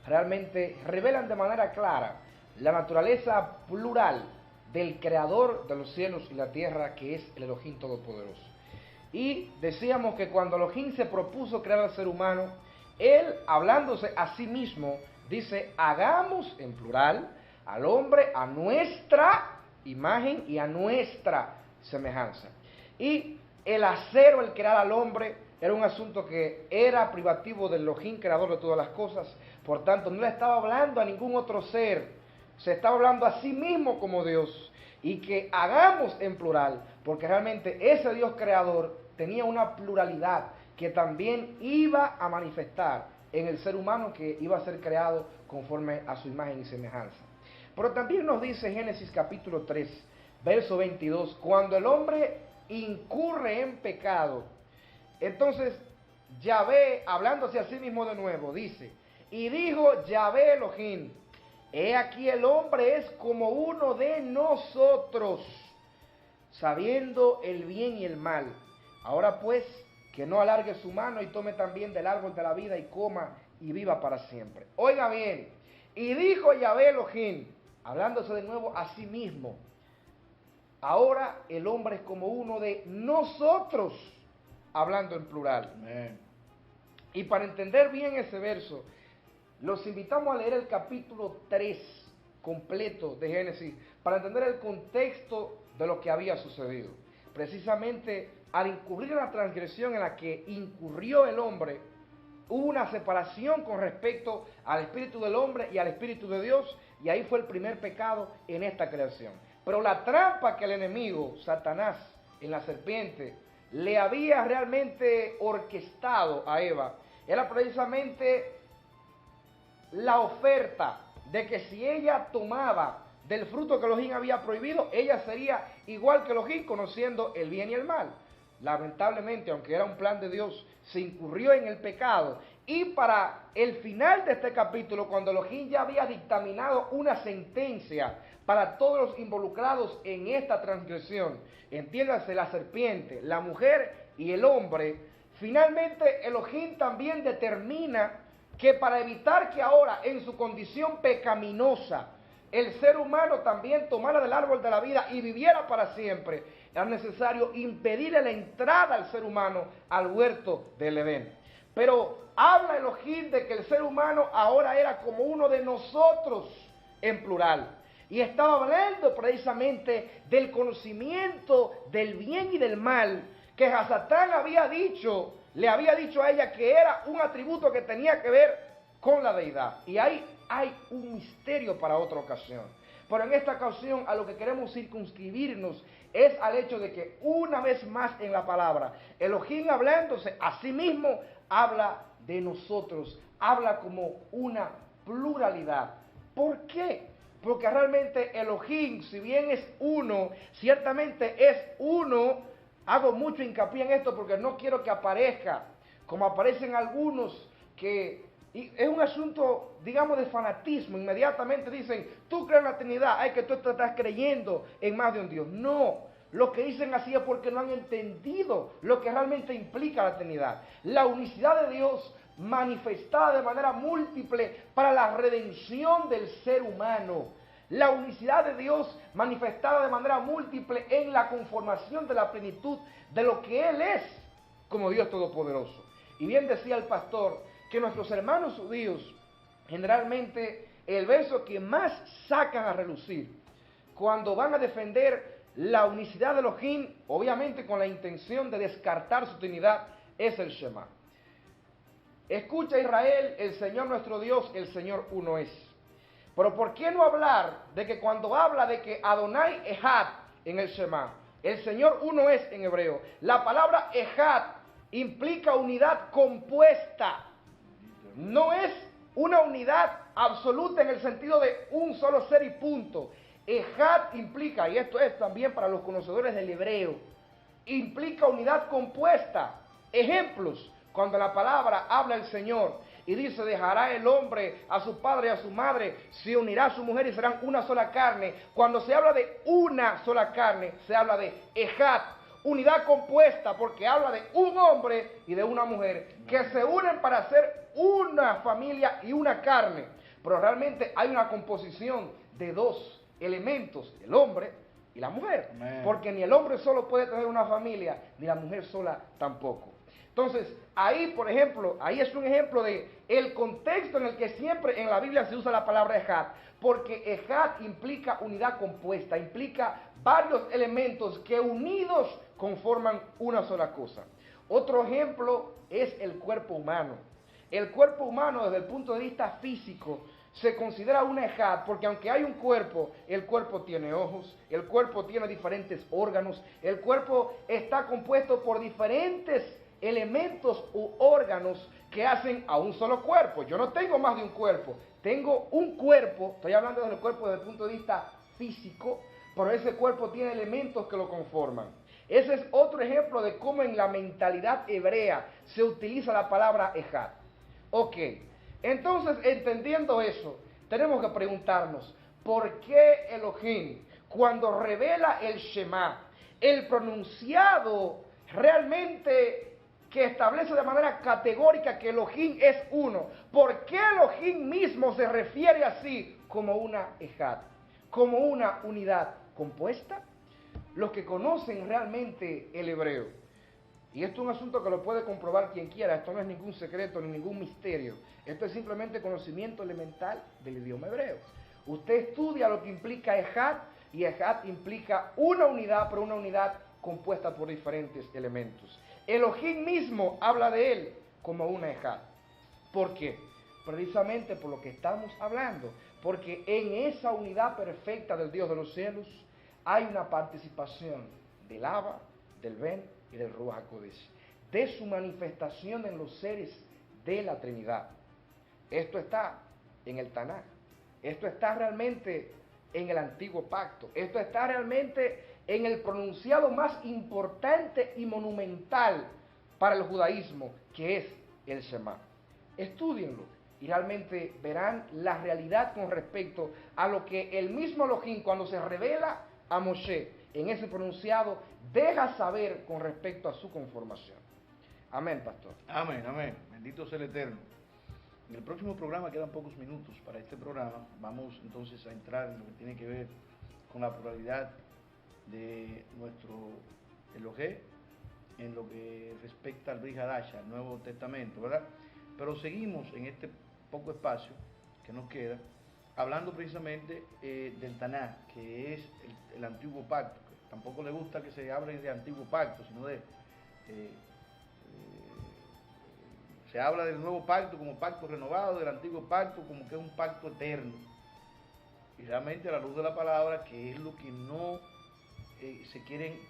realmente revelan de manera clara la naturaleza plural del creador de los cielos y la tierra, que es el Elohim Todopoderoso. Y decíamos que cuando Elohim se propuso crear al ser humano, él, hablándose a sí mismo, dice: hagamos, en plural, al hombre a nuestra imagen y a nuestra semejanza. Y el hacer o el crear al hombre era un asunto que era privativo del Elohim, creador de todas las cosas. Por tanto, no le estaba hablando a ningún otro ser, se estaba hablando a sí mismo como Dios. Y que hagamos en plural, porque realmente ese Dios creador tenía una pluralidad que también iba a manifestar en el ser humano que iba a ser creado conforme a su imagen y semejanza. Pero también nos dice Génesis capítulo 3, verso 22, cuando el hombre incurre en pecado, entonces Yahvé, hablándose a sí mismo de nuevo, dice: y dijo Yahvé Elohim, he aquí el hombre es como uno de nosotros, sabiendo el bien y el mal. Ahora pues, que no alargue su mano y tome también del árbol de la vida y coma y viva para siempre. Oiga bien, y dijo Yahvé Elohim, hablándose de nuevo a sí mismo, ahora el hombre es como uno de nosotros, hablando en plural. Amén. Y para entender bien ese verso, los invitamos a leer el capítulo 3 completo de Génesis para entender el contexto de lo que había sucedido. Precisamente al incurrir en la transgresión en la que incurrió el hombre, hubo una separación con respecto al espíritu del hombre y al espíritu de Dios, y ahí fue el primer pecado en esta creación. Pero la trampa que el enemigo, Satanás, en la serpiente, le había realmente orquestado a Eva, era precisamente la oferta de que si ella tomaba del fruto que Elohim había prohibido, ella sería igual que Elohim, conociendo el bien y el mal. Lamentablemente, aunque era un plan de Dios, se incurrió en el pecado Y para el final de este capítulo, cuando Elohim ya había dictaminado una sentencia para todos los involucrados en esta transgresión, entiéndase la serpiente, la mujer y el hombre, finalmente Elohim también determina que para evitar que ahora en su condición pecaminosa el ser humano también tomara del árbol de la vida y viviera para siempre, era necesario impedirle la entrada al ser humano al huerto del Edén. Pero habla Elohim de que el ser humano ahora era como uno de nosotros en plural. Y estaba hablando precisamente del conocimiento del bien y del mal que Hasatán le había dicho a ella que era un atributo que tenía que ver con la deidad. Y ahí hay un misterio para otra ocasión. Pero en esta ocasión a lo que queremos circunscribirnos es al hecho de que una vez más en la palabra, Elohim hablándose a sí mismo, habla de nosotros, habla como una pluralidad. ¿Por qué? Porque realmente Elohim, si bien es uno, ciertamente es uno. Hago mucho hincapié en esto porque no quiero que aparezca, como aparecen algunos, que es un asunto, digamos, de fanatismo. Inmediatamente dicen, tú crees en la Trinidad, ay, que tú estás creyendo en más de un Dios. No, lo que dicen así es porque no han entendido lo que realmente implica la Trinidad. La unicidad de Dios manifestada de manera múltiple para la redención del ser humano. La unicidad de Dios manifestada de manera múltiple en la conformación de la plenitud de lo que Él es como Dios Todopoderoso. Y bien decía el pastor que nuestros hermanos judíos, generalmente el verso que más sacan a relucir cuando van a defender la unicidad de Elohim, obviamente con la intención de descartar su Trinidad, es el Shema. Escucha Israel, el Señor nuestro Dios, el Señor uno es. Pero ¿por qué no hablar de que cuando habla de que Adonai Ejad en el Shema, el Señor uno es en hebreo, la palabra Ejad implica unidad compuesta, no es una unidad absoluta en el sentido de un solo ser y punto. Ejad implica, y esto es también para los conocedores del hebreo, implica unidad compuesta. Ejemplos, cuando la palabra habla el Señor y dice, dejará el hombre a su padre y a su madre, se unirá a su mujer y serán una sola carne. Cuando se habla de una sola carne, se habla de Ejad, unidad compuesta, porque habla de un hombre y de una mujer que se unen para hacer una familia y una carne. Pero realmente hay una composición de dos elementos, el hombre y la mujer. Amén. Porque ni el hombre solo puede tener una familia, ni la mujer sola tampoco. Entonces, ahí, por ejemplo, ahí es un ejemplo de el contexto en el que siempre en la Biblia se usa la palabra Ejad, porque Ejad implica unidad compuesta, implica varios elementos que unidos conforman una sola cosa. Otro ejemplo es el cuerpo humano. El cuerpo humano desde el punto de vista físico se considera una Ejad, porque aunque hay un cuerpo, el cuerpo tiene ojos, el cuerpo tiene diferentes órganos, el cuerpo está compuesto por diferentes elementos u órganos que hacen a un solo cuerpo. Yo no tengo más de un cuerpo, tengo un cuerpo, estoy hablando del cuerpo desde el punto de vista físico, pero ese cuerpo tiene elementos que lo conforman. Ese es otro ejemplo de cómo en la mentalidad hebrea se utiliza la palabra Ejad. Ok, entonces entendiendo eso, tenemos que preguntarnos, ¿por qué Elohim, cuando revela el Shema, el pronunciado realmente que establece de manera categórica que Elohim es uno, ¿por qué Elohim mismo se refiere así como una Ejad, como una unidad compuesta? Los que conocen realmente el hebreo, y esto es un asunto que lo puede comprobar quien quiera, esto no es ningún secreto ni ningún misterio, esto es simplemente conocimiento elemental del idioma hebreo. Usted estudia lo que implica Ejad, y Ejad implica una unidad, pero una unidad compuesta por diferentes elementos. Elohim mismo habla de él como una Ejad. ¿Por qué? Precisamente por lo que estamos hablando, porque en esa unidad perfecta del Dios de los cielos hay una participación del Abba, del Ben y del Ruach HaKodesh, de su manifestación en los seres de la Trinidad. Esto está en el Tanaj, esto está realmente en el Antiguo Pacto, esto está realmente en el pronunciado más importante y monumental para el judaísmo, que es el Shema. Estúdienlo y realmente verán la realidad con respecto a lo que el mismo Elohim, cuando se revela a Moshe en ese pronunciado, deja saber con respecto a su conformación. Amén, pastor. Amén, amén. Bendito sea el Eterno. En el próximo programa, quedan pocos minutos para este programa, vamos entonces a entrar en lo que tiene que ver con la pluralidad de nuestro Elohim en lo que respecta al Brit Hadasha, el Nuevo Testamento, ¿verdad? Pero seguimos en este poco espacio que nos queda, hablando precisamente del Tanaj, que es el antiguo pacto. Tampoco le gusta que se hable de antiguo pacto, sino se habla del nuevo pacto como pacto renovado, del antiguo pacto como que es un pacto eterno. Y realmente a la luz de la palabra, que es lo que no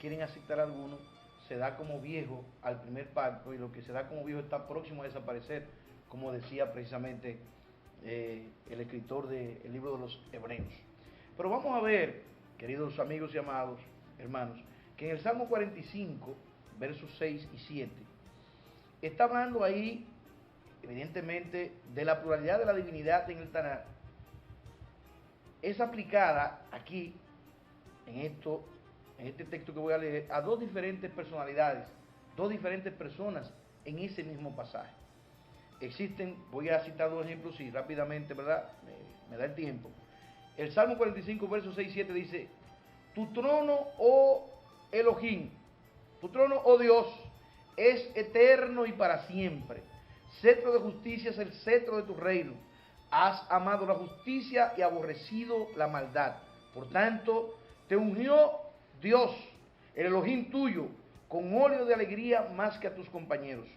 quieren aceptar algunos, se da como viejo al primer pacto, y lo que se da como viejo está próximo a desaparecer, como decía precisamente el escritor del libro de los Hebreos. Pero vamos a ver, queridos amigos y amados hermanos, que en el Salmo 45, versos 6 y 7, está hablando ahí, evidentemente, de la pluralidad de la divinidad en el Tanaj. Es aplicada aquí, en este texto que voy a leer, a dos diferentes personalidades, dos diferentes personas en ese mismo pasaje. Existen, voy a citar dos ejemplos, sí, rápidamente, ¿verdad? Me da el tiempo. El Salmo 45, versos 6 y 7 dice: tu trono, oh Elohim, tu trono, oh Dios, es eterno y para siempre. Cetro de justicia es el cetro de tu reino. Has amado la justicia y aborrecido la maldad. Por tanto, te ungió Dios, el Elohim tuyo, con óleo de alegría más que a tus compañeros.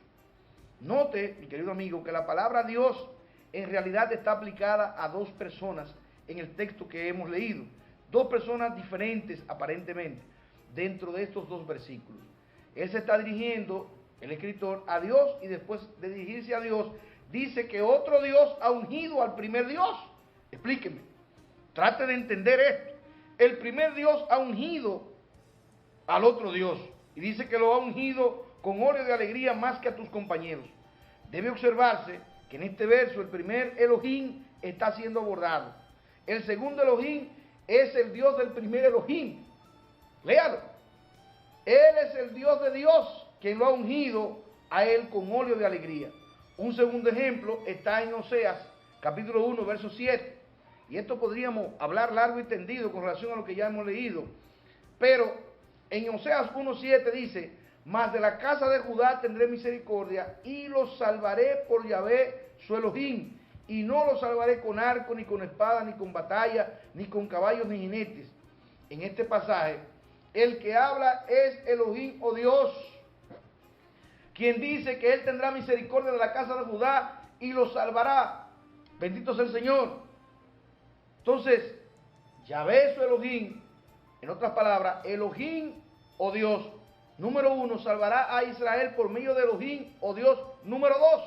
Note, mi querido amigo, que la palabra Dios en realidad está aplicada a dos personas en el texto que hemos leído. Dos personas diferentes aparentemente dentro de estos dos versículos. Él se está dirigiendo, el escritor, a Dios, y después de dirigirse a Dios, dice que otro Dios ha ungido al primer Dios. Explíqueme, trate de entender esto. El primer Dios ha ungido al otro Dios, y dice que lo ha ungido con óleo de alegría más que a tus compañeros. Debe observarse que en este verso el primer Elohim está siendo abordado. El segundo Elohim es el Dios del primer Elohim. Léalo. Él es el Dios de Dios, quien lo ha ungido a él con óleo de alegría. Un segundo ejemplo está en Oseas, capítulo 1, verso 7. Y esto podríamos hablar largo y tendido con relación a lo que ya hemos leído. Pero en Oseas 1:7 dice: mas de la casa de Judá tendré misericordia y los salvaré por Yahvé su Elohim. Y no los salvaré con arco, ni con espada, ni con batalla, ni con caballos, ni jinetes. En este pasaje, el que habla es Elohim o Dios, quien dice que él tendrá misericordia de la casa de Judá y los salvará. Bendito sea el Señor. Entonces, Yahvé su Elohim, en otras palabras, Elohim o Dios, número uno, salvará a Israel por medio de Elohim o Dios, número dos.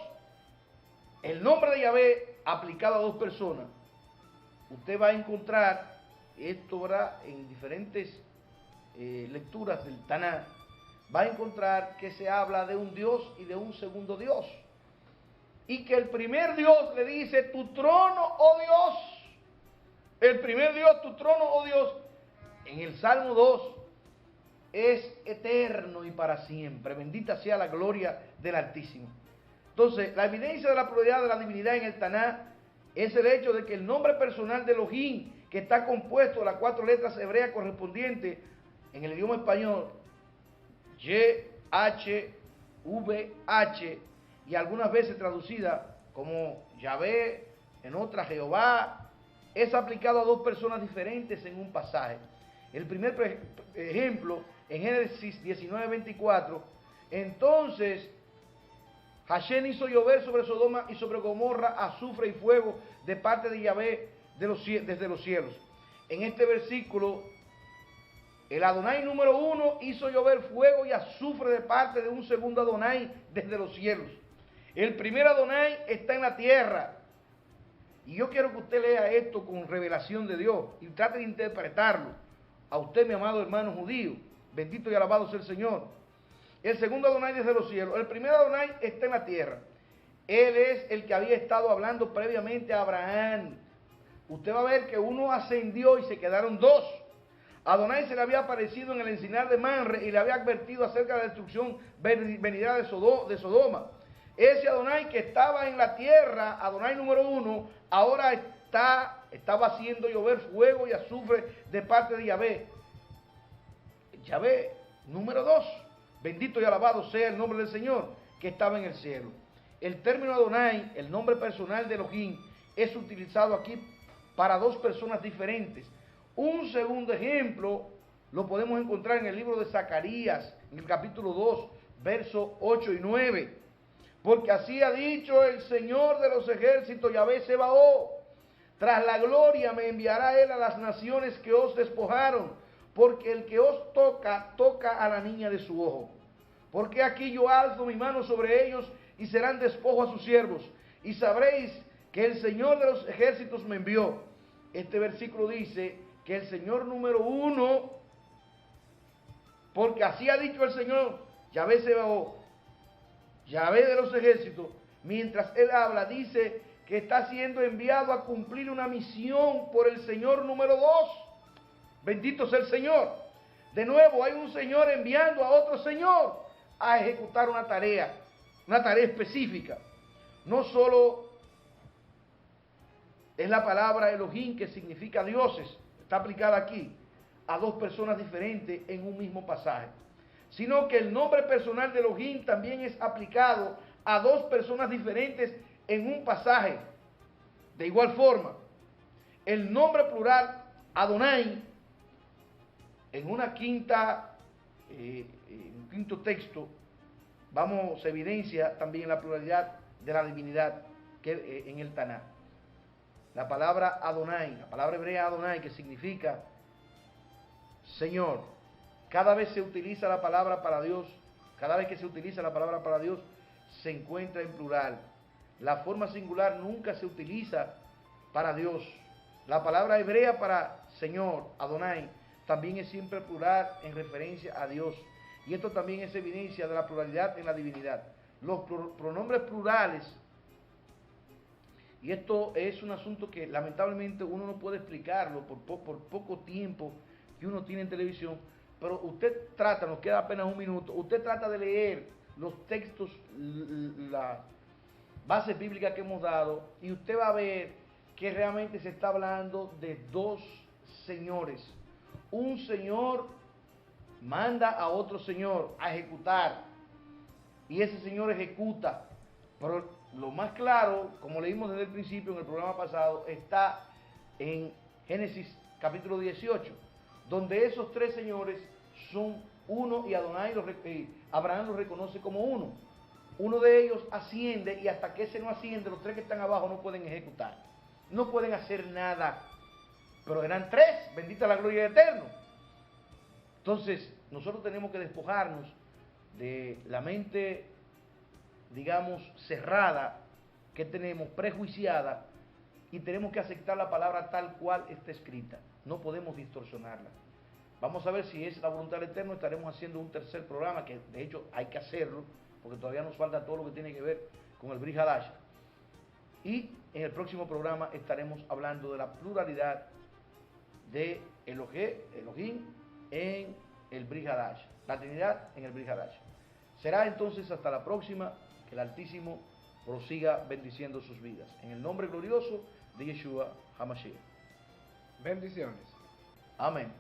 El nombre de Yahvé aplicado a dos personas. Usted va a encontrar esto, ¿verdad?, en diferentes lecturas del Tanaj. Va a encontrar que se habla de un Dios y de un segundo Dios. Y que el primer Dios le dice: tu trono, oh Dios. El primer Dios, tu trono, oh Dios, en el Salmo 2, es eterno y para siempre. Bendita sea la gloria del Altísimo. Entonces, la evidencia de la pluralidad de la divinidad en el Tanaj es el hecho de que el nombre personal de Elohim, que está compuesto de las 4 letras hebreas correspondientes en el idioma español, YHVH, y algunas veces traducida como Yahvé, en otras Jehová, es aplicado a dos personas diferentes en un pasaje. El primer ejemplo, en Génesis 19:24, entonces Hashem hizo llover sobre Sodoma y sobre Gomorra azufre y fuego de parte de Yahvé desde los cielos. En este versículo, el Adonai número 1 hizo llover fuego y azufre de parte de un segundo Adonai desde los cielos. El primer Adonai está en la tierra. Y yo quiero que usted lea esto con revelación de Dios y trate de interpretarlo. A usted, mi amado hermano judío, bendito y alabado sea el Señor. El segundo Adonai desde los cielos. El primer Adonai está en la tierra. Él es el que había estado hablando previamente a Abraham. Usted va a ver que uno ascendió y se quedaron dos. Adonai se le había aparecido en el encinar de Manre y le había advertido acerca de la destrucción venidera de Sodoma. Ese Adonai que estaba en la tierra, Adonai número 1, ahora estaba haciendo llover fuego y azufre de parte de Yahvé. Yahvé número 2, bendito y alabado sea el nombre del Señor que estaba en el cielo. El término Adonai, el nombre personal de Elohim, es utilizado aquí para dos personas diferentes. Un segundo ejemplo lo podemos encontrar en el libro de Zacarías, en el capítulo 2, versos 8 y 9. Porque así ha dicho el Señor de los ejércitos, Yahvé Sebaot: tras la gloria me enviará Él a las naciones que os despojaron, porque el que os toca, toca a la niña de su ojo. Porque aquí yo alzo mi mano sobre ellos y serán despojo a sus siervos, y sabréis que el Señor de los ejércitos me envió. Este versículo dice que el Señor número 1, porque así ha dicho el Señor, Yahvé Sebaot, Yahvé de los ejércitos, mientras él habla, dice que está siendo enviado a cumplir una misión por el Señor número 2. Bendito sea el Señor. De nuevo, hay un Señor enviando a otro Señor a ejecutar una tarea específica. No solo es la palabra Elohim, que significa dioses, está aplicada aquí a dos personas diferentes en un mismo pasaje, sino que el nombre personal de Elohim también es aplicado a dos personas diferentes en un pasaje. De igual forma, el nombre plural Adonai, en un quinto texto, se evidencia también la pluralidad de la divinidad que en el Tanaj. La palabra Adonai, la palabra hebrea Adonai, que significa Señor, cada vez se utiliza la palabra para Dios, cada vez que se utiliza la palabra para Dios, se encuentra en plural. La forma singular nunca se utiliza para Dios. La palabra hebrea para Señor, Adonai, también es siempre plural en referencia a Dios. Y esto también es evidencia de la pluralidad en la divinidad. Los pronombres plurales, y esto es un asunto que lamentablemente uno no puede explicarlo por poco tiempo que uno tiene en televisión, pero usted trata, nos queda apenas un minuto, usted trata de leer los textos, las bases bíblicas que hemos dado, y usted va a ver que realmente se está hablando de dos señores. Un señor manda a otro señor a ejecutar, y ese señor ejecuta. Pero lo más claro, como leímos desde el principio en el programa pasado, está en Génesis capítulo 18, donde esos tres señores son uno, y Abraham los reconoce como uno. Uno de ellos asciende, y hasta que ese no asciende, los tres que están abajo no pueden ejecutar, no pueden hacer nada. Pero eran tres, bendita la gloria del Eterno. Entonces, nosotros tenemos que despojarnos de la mente, digamos, cerrada que tenemos, prejuiciada, y tenemos que aceptar la palabra tal cual está escrita. No podemos distorsionarla. Vamos a ver si es la voluntad del Eterno. Estaremos haciendo un tercer programa, que de hecho hay que hacerlo, porque todavía nos falta todo lo que tiene que ver con el Brit Hadash. Y en el próximo programa estaremos hablando de la pluralidad de Elohim en el Brit Hadash, la Trinidad en el Brit Hadash. Será entonces hasta la próxima, que el Altísimo prosiga bendiciendo sus vidas. En el nombre glorioso de Yeshua HaMashiach. Bendiciones. Amén.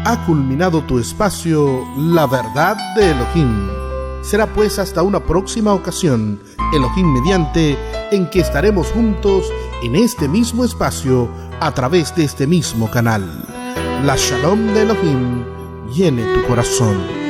Ha culminado tu espacio La Verdad de Elohim. Será pues hasta una próxima ocasión, Elohim mediante, en que estaremos juntos en este mismo espacio a través de este mismo canal. La Shalom de Elohim llene tu corazón.